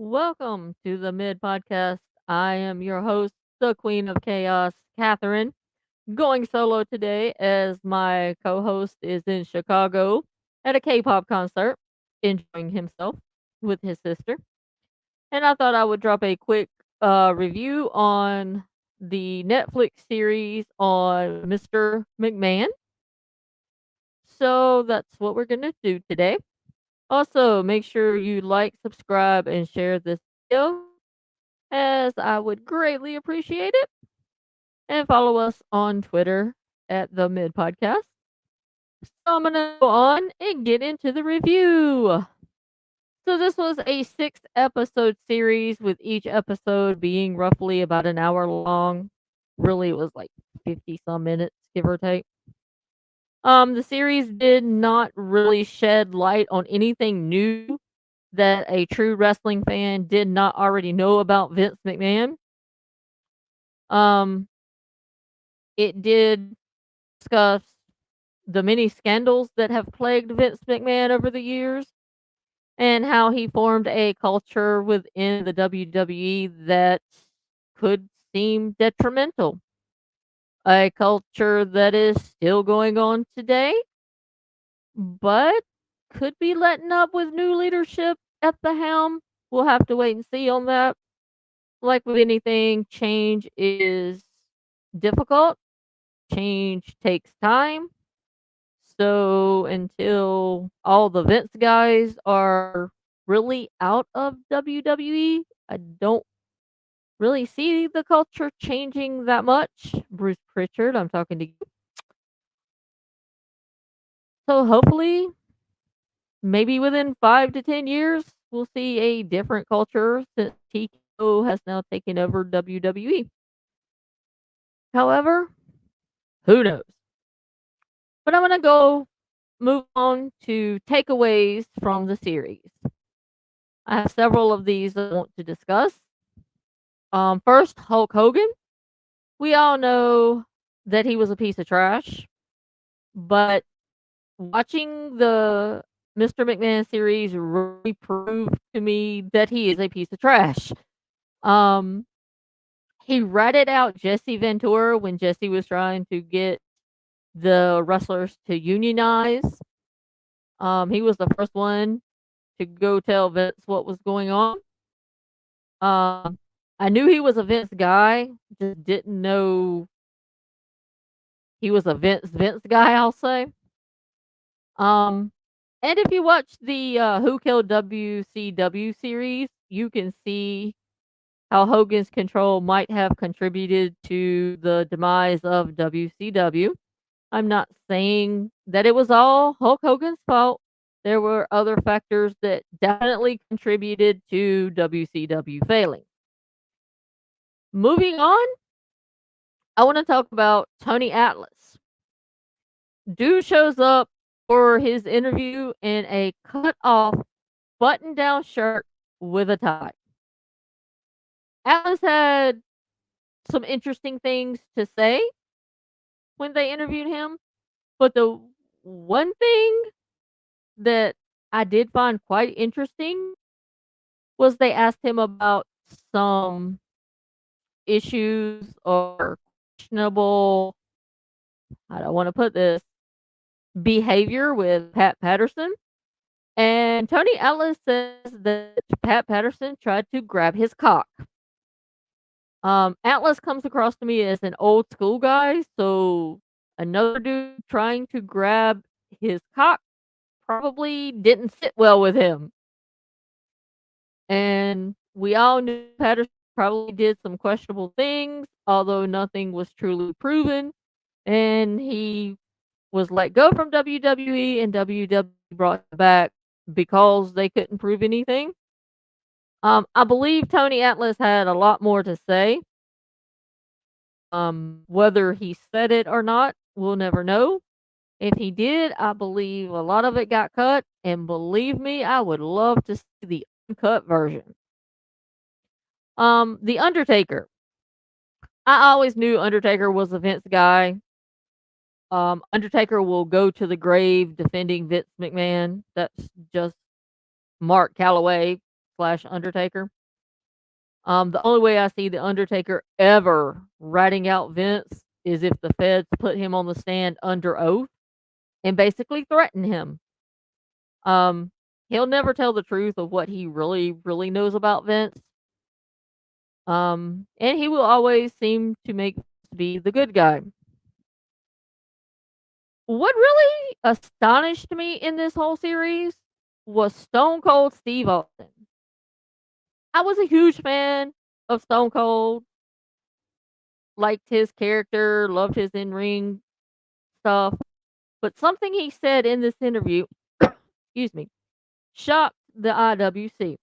Welcome to the Mid Podcast. I am your host, the Queen of Chaos, Catherine, going solo today as my co host is in Chicago at a K pop concert, enjoying himself with his sister. And I thought I would drop a quick review on the Netflix series on Mr. McMahon. So that's what we're going to do today. Also, make sure you like, subscribe, and share this video as I would greatly appreciate it. And follow us on Twitter at the Mid Podcast. So I'm gonna go on and get into the review. So this was a 6 episode series with each episode being roughly about an hour long. Really it was like 50 some minutes, give or take. The series did not really shed light on anything new that a true wrestling fan did not already know about Vince McMahon. Um, it did discuss the many scandals that have plagued Vince McMahon over the years and how he formed a culture within the WWE that could seem detrimental. A culture that is still going on today, but could be letting up with new leadership at the helm. We'll have to wait and see on that. Like with anything, change is difficult, change takes time. So until all the Vince guys are really out of WWE, I don't really see the culture changing that much. Bruce Pritchard, I'm talking to you. So hopefully, maybe within 5 to 10 years, we'll see a different culture since TKO has now taken over WWE. However, who knows? But I'm gonna go move on to takeaways from the series. I have several of these I want to discuss. First, Hulk Hogan. We all know that he was a piece of trash, but watching the Mr. McMahon series really proved to me that he is a piece of trash. Um, he ratted out Jesse Ventura when Jesse was trying to get the wrestlers to unionize. He was the first one to go tell Vince what was going on. Um, I knew he was a Vince guy, just didn't know he was a Vince guy, I'll say. Um, and if you watch the Who Killed WCW series, you can see how Hogan's control might have contributed to the demise of WCW. I'm not saying that it was all Hulk Hogan's fault. There were other factors that definitely contributed to WCW failing. Moving on, I want to talk about Tony Atlas. Dude shows up for his interview in a cut off button down shirt with a tie. Atlas had some interesting things to say when they interviewed him, but the one thing that I did find quite interesting was they asked him about some issues or questionable, I don't want to put this, behavior with Pat Patterson. And Tony Atlas says that Pat Patterson tried to grab his cock. Atlas comes across to me as an old school guy, so another dude trying to grab his cock probably didn't sit well with him. And we all knew Patterson probably did some questionable things, although nothing was truly proven. And he was let go from WWE, and WWE brought him back because they couldn't prove anything. I believe Tony Atlas had a lot more to say. Whether he said it or not, we'll never know. If he did, I believe a lot of it got cut, and believe me, I would love to see the uncut version. The Undertaker. I always knew Undertaker was a Vince guy. Undertaker will go to the grave defending Vince McMahon. That's just Mark Calloway. slash Undertaker. The only way I see the Undertaker ever ratting out Vince is if the feds put him on the stand under oath and basically threaten him. Um, he'll never tell the truth of what he really, really knows about Vince. And he will always seem to make Vince be the good guy. What really astonished me in this whole series was Stone Cold Steve Austin. I was a huge fan of Stone Cold, liked his character, loved his in ring stuff, but something he said in this interview, excuse me, shocked the IWC.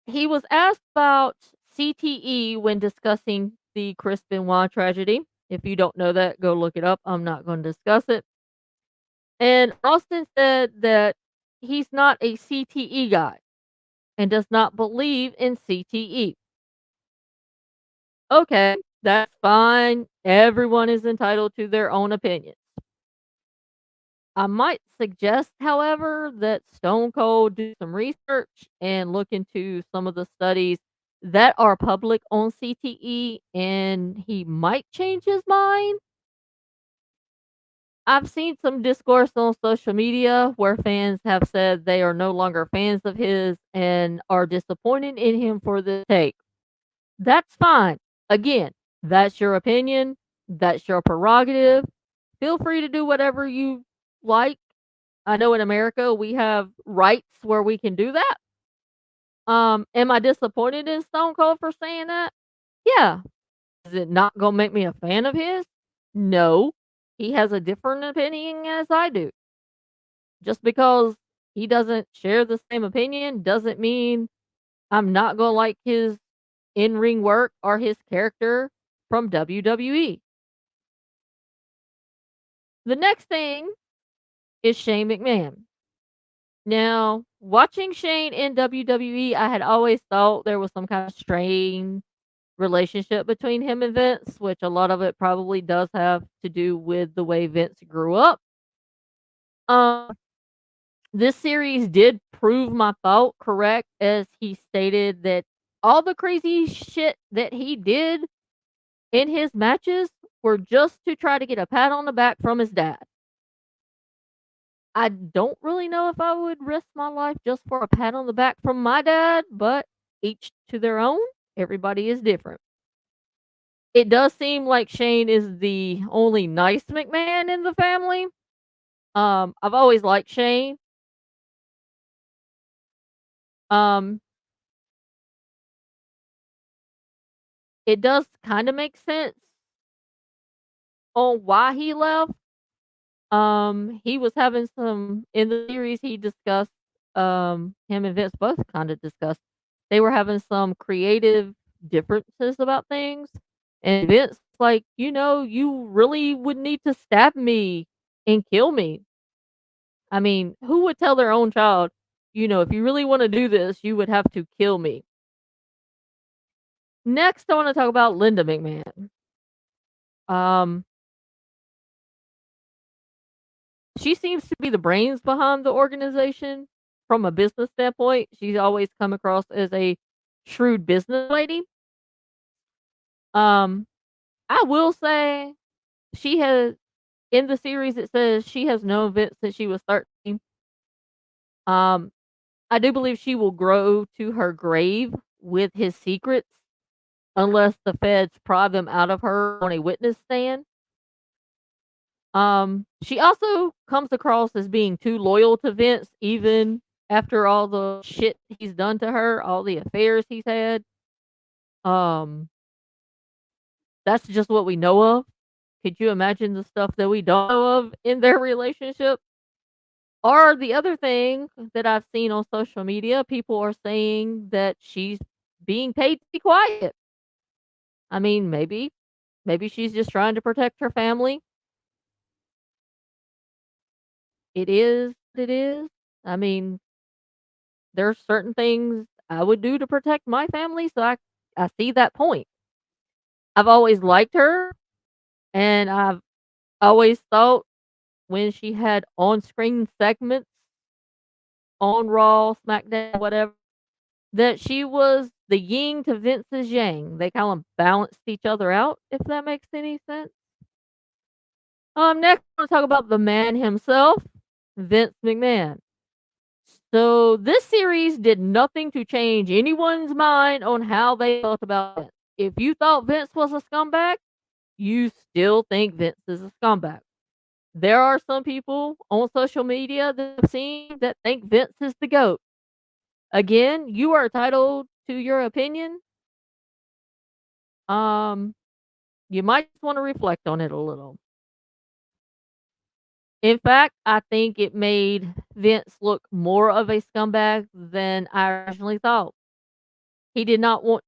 He was asked about CTE when discussing the Chris Benoit tragedy. If you don't know that, go look it up. I'm not going to discuss it. And Austin said that he's not a CTE guy and does not believe in CTE. Okay, that's fine. Everyone is entitled to their own opinions. I might suggest, however, that Stone Cold do some research and look into some of the studies that are public on CTE, and he might change his mind. I've seen some discourse on social media where fans have said they are no longer fans of his and are disappointed in him for the take. That's fine. Again, that's your opinion. That's your prerogative. Feel free to do whatever you like. I know in America we have rights where we can do that. Am I disappointed in Stone Cold for saying that? Yeah. Is it not gonna make me a fan of his? No. He has a different opinion as I do. Just because he doesn't share the same opinion doesn't mean I'm not gonna like his in-ring work or his character from WWE. The next thing is Shane McMahon. Now, watching Shane in WWE, I had always thought there was some kind of strained relationship between him and Vince, which a lot of it probably does have to do with the way Vince grew up. Um, this series did prove my thought correct as he stated that all the crazy shit that he did in his matches were just to try to get a pat on the back from his dad. I don't really know if I would risk my life just for a pat on the back from my dad, but each to their own. Everybody is different. It does seem like Shane is the only nice McMahon in the family. I've always liked Shane. Um, it does kind of make sense on why he left. He was having some in the series he discussed, him and Vince both kind of discussed. They were having some creative differences about things. And Vince like, you really would need to stab me and kill me. I mean, who would tell their own child, if you really want to do this, you would have to kill me. Next, I want to talk about Linda McMahon. Um, She seems to be the brains behind the organization from a business standpoint. She's always come across as a shrewd business lady. Um, I will say she has in the series it says she has known Vince since she was 13. Um, I do believe she will grow to her grave with his secrets unless the feds pry them out of her on a witness stand. She also comes across as being too loyal to Vince, even after all the shit he's done to her, all the affairs he's had. Um, that's just what we know of. Could you imagine the stuff that we don't know of in their relationship? Or the other thing that I've seen on social media, people are saying that she's being paid to be quiet. I mean, maybe she's just trying to protect her family. It is what it is. I mean, there's certain things I would do to protect my family, so I see that point. I've always liked her, and I've always thought when she had on-screen segments on Raw, SmackDown, whatever, that she was the yin to Vince's yang. They kind of balanced each other out, if that makes any sense. Next, I want to talk about the man himself, Vince McMahon. So this series did nothing to change anyone's mind on how they felt about Vince. If you thought Vince was a scumbag, you still think Vince is a scumbag. There are some people on social media that I've seen that think Vince is the GOAT. Again, you are entitled to your opinion. Um, you might want to reflect on it a little. In fact, I think it made Vince look more of a scumbag than I originally thought. He did not want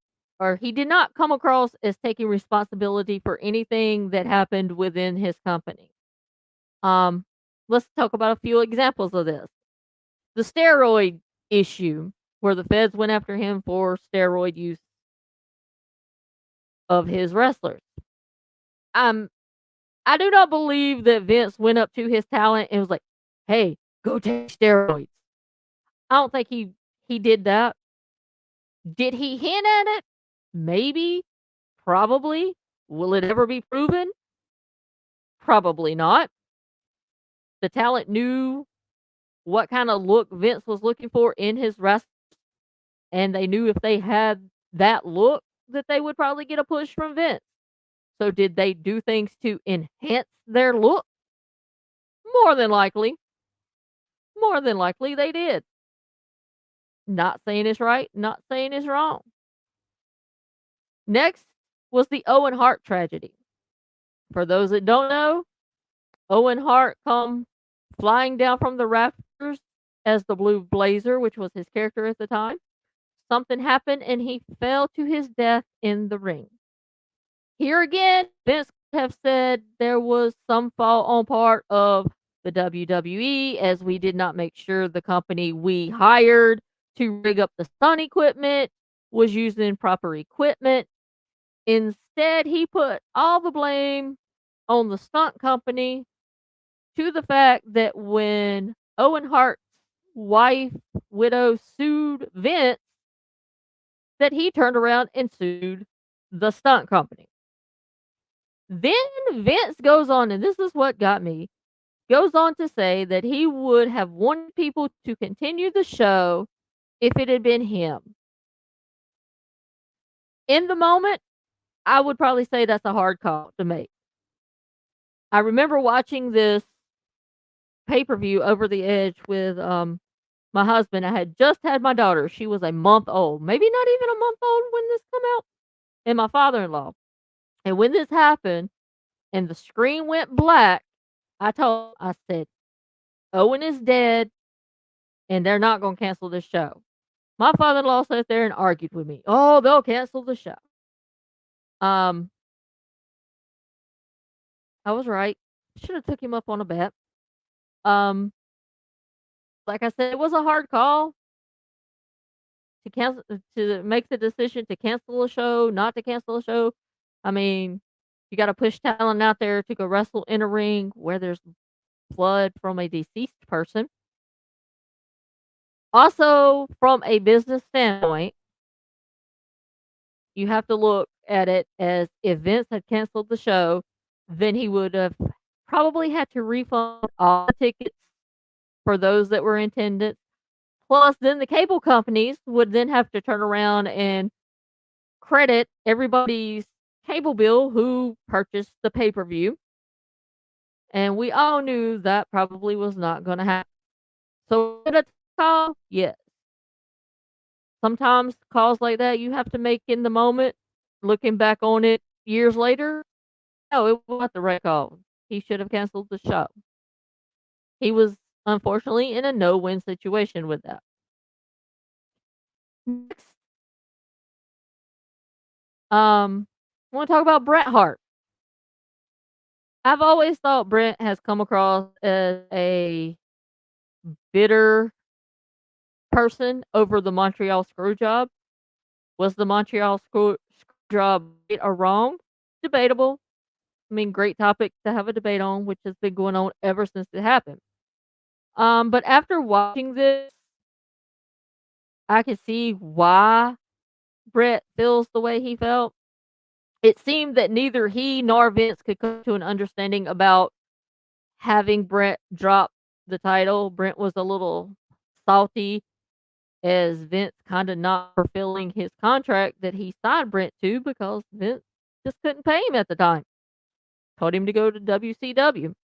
he did not come across as taking responsibility for anything that happened within his company. Um, let's talk about a few examples of this. The steroid issue, where the feds went after him for steroid use of his wrestlers. Um, I do not believe that Vince went up to his talent and was like, "Hey, go take steroids." I don't think he did that. Did he hint at it? Maybe, probably. Will it ever be proven? Probably not. The talent knew what kind of look Vince was looking for in his wrestlers, and they knew if they had that look that they would probably get a push from Vince. So did they do things to enhance their look? More than likely. More than likely they did. Not saying it's right, not saying it's wrong. Next was the Owen Hart tragedy. For those that don't know, Owen Hart come flying down from the rafters as the Blue Blazer, which was his character at the time. Something happened and he fell to his death in the ring. Here again, Vince could have said there was some fault on part of the WWE, as we did not make sure the company we hired to rig up the stunt equipment was using proper equipment. Instead, he put all the blame on the stunt company, to the fact that when Owen Hart's wife, widow, sued Vince, that he turned around and sued the stunt company. Then Vince goes on, and this is what got me, goes on to say that he would have wanted people to continue the show if it had been him. In the moment, I would probably say that's a hard call to make. I remember watching this pay-per-view Over the Edge with my husband. I had just had my daughter. She was a month old, maybe not even a month old when this come out, and my father-in-law. And when this happened and the screen went black, I said, Owen is dead and they're not going to cancel this show. My father-in-law sat there and argued with me. Oh, they'll cancel the show. Um, I was right. Should have took him up on a bet. Um, like I said, it was a hard call to cancel, to make the decision to cancel a show, not to cancel a show. I mean, you got to push talent out there to go wrestle in a ring where there's blood from a deceased person. Also, from a business standpoint, you have to look at it as if Vince had canceled the show, then he would have probably had to refund all the tickets for those that were in attendance. Plus, then the cable companies would then have to turn around and credit everybody's cable bill who purchased the pay per view. And we all knew that probably was not going to happen. So, did a call? Yes. Sometimes calls like that you have to make in the moment. Looking back on it years later, no, it was not the right call. He should have canceled the show. He was unfortunately in a no-win situation with that. Next, I want to talk about Bret Hart. I've always thought Bret has come across as a bitter person over the Montreal Screwjob. Was the Montreal Screwjob right or wrong? Debatable. I mean, great topic to have a debate on, which has been going on ever since it happened. But after watching this, I could see why Brett feels the way he felt. It seemed that neither he nor Vince could come to an understanding about having Brett drop the title. Brent was a little salty as Vince kinda not fulfilling his contract that he signed Brent to because Vince just couldn't pay him at the time. Told him to go to WCW.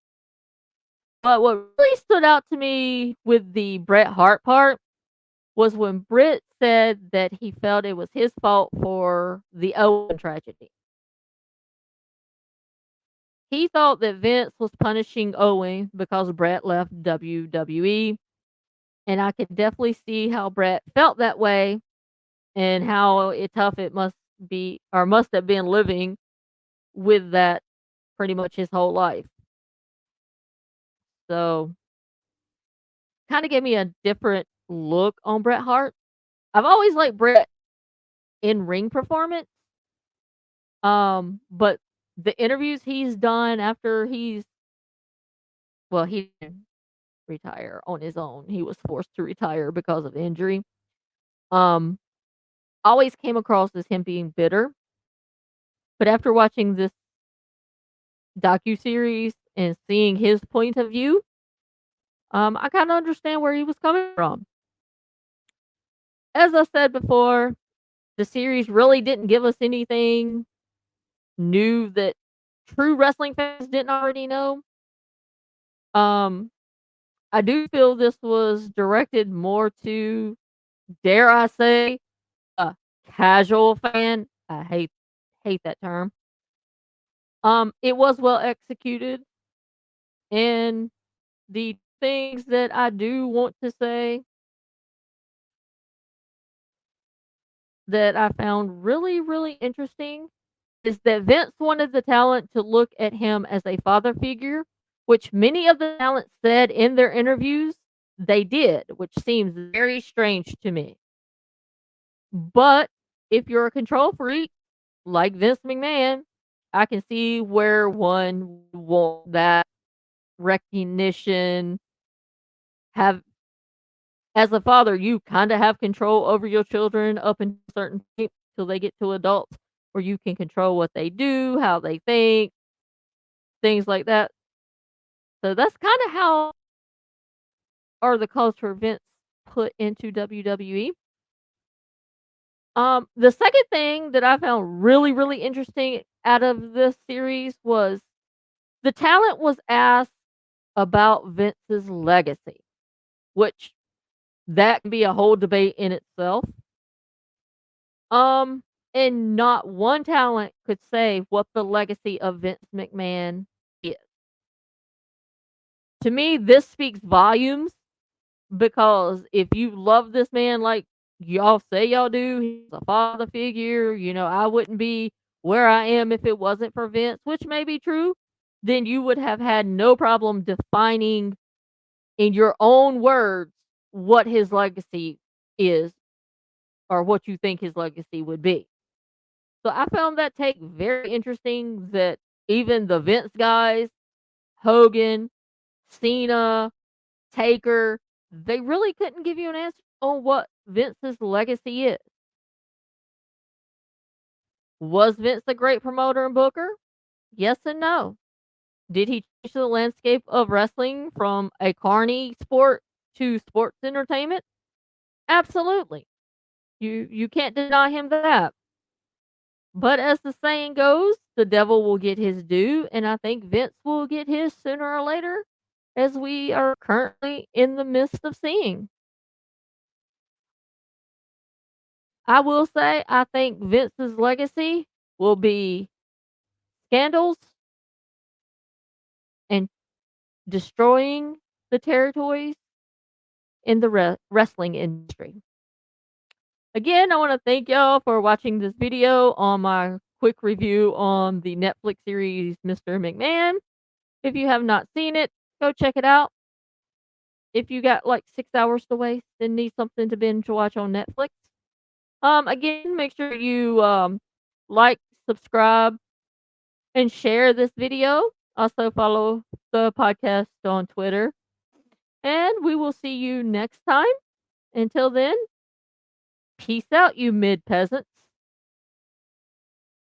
But what really stood out to me with the Bret Hart part was when Britt said that he felt it was his fault for the Owen tragedy. He thought that Vince was punishing Owen because Bret left WWE, and I could definitely see how Bret felt that way and how tough it must be or must have been living with that pretty much his whole life. So, kinda gave me a different look on Bret Hart. I've always liked Bret in ring performance, but the interviews he's done after he didn't retire on his own. He was forced to retire because of injury. Um, always came across as him being bitter, but after watching this docuseries and seeing his point of view, I kinda understand where he was coming from. As I said before, the series really didn't give us anything new that true wrestling fans didn't already know. Um, I do feel this was directed more to, dare I say, a casual fan. I hate that term. It was well executed, and the things that I do want to say that I found really, really interesting is that Vince wanted the talent to look at him as a father figure, which many of the talent said in their interviews they did, which seems very strange to me. But if you're a control freak like Vince McMahon, I can see where one would want that recognition. Have as a father, you kind of have control over your children up until a certain point till they get to adults, where you can control what they do, how they think, things like that. So that's kind of how or the culture Vince put into WWE. The second thing that I found really, really interesting out of this series was the talent was asked about Vince's legacy, which that can be a whole debate in itself. Um, and not one talent could say what the legacy of Vince McMahon is. To me, this speaks volumes because if you love this man like y'all say y'all do, he's a father figure, I wouldn't be where I am if it wasn't for Vince, which may be true, then you would have had no problem defining in your own words what his legacy is or what you think his legacy would be. So I found that take very interesting that even the Vince guys, Hogan, Cena, Taker, they really couldn't give you an answer on what Vince's legacy is. Was Vince a great promoter and booker? Yes and no. Did he change the landscape of wrestling from a carny sport to sports entertainment? Absolutely. You can't deny him that. But as the saying goes, the devil will get his due, and I think Vince will get his sooner or later, as we are currently in the midst of seeing. I will say, I think Vince's legacy will be scandals and destroying the territories in the wrestling industry. Again, I want to thank y'all for watching this video on my quick review on the Netflix series Mr. McMahon. If you have not seen it, go check it out. If you got like 6 hours to waste and need something to binge watch on Netflix, again, make sure you like, subscribe, and share this video. Also, follow the podcast on Twitter, and we will see you next time. Until then, Peace out, you mid peasants.